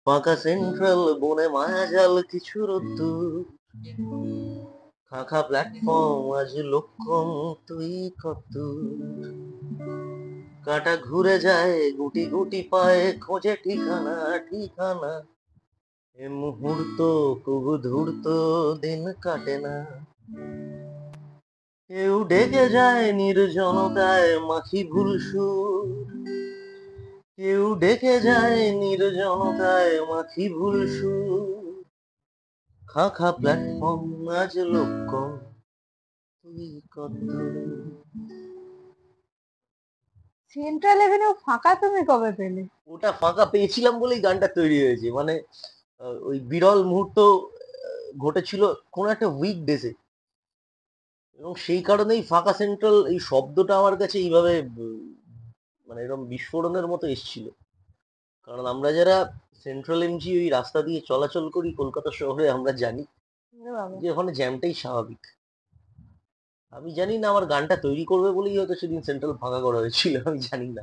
ফাঁকা সেন্ট্রাল বনে মায়াজাল কিছু রোদ্দুর, ফাঁকা প্ল্যাটফর্ম আজ লক্ষণ তুই কদ্দূর। কাঁটা ঘুরে যায় গুটি গুটি পায়ে খোঁজে ঠিকানা ঠিকানা। এ মুহূর্ত কবু ধূর্ত দিন কাটে না। কেউ ডেকে যায় নির্জনতায় মাখি ভুল সুর, কেউ ডেকে যায় নির্জনতায় মাখি ভুল সুর। খাখা প্ল্যাটফর্ম আজ লক্ষ্য তুই কদ্দূর। সেন্ট্রাল এভিনিউ ফাঁকা তুমি কবে পেলে? ওটা ফাঁকা পেয়েছিলাম বলেই গানটা তৈরি হয়েছে। মানে ওই বিরল মুহূর্ত ঘটেছিল কোনো একটা উইক ডেজে, এবং সেই কারণেই ফাঁকা সেন্ট্রাল এই শব্দটা আমার কাছে এইভাবে মানে এরকম বিস্ফোরণের মতো এসেছিল। কারণ আমরা যারা সেন্ট্রাল এমজি ওই রাস্তা দিয়ে চলাচল করি কলকাতা শহরে, আমরা জানি ওরে বাবা! যে ওখানে জ্যামটাই স্বাভাবিক। আমি জানি না আমার গানটা তৈরি করবে বলেই হয়তো সেদিন সেন্ট্রাল ফাঁকা করা হয়েছিল, আমি জানি না।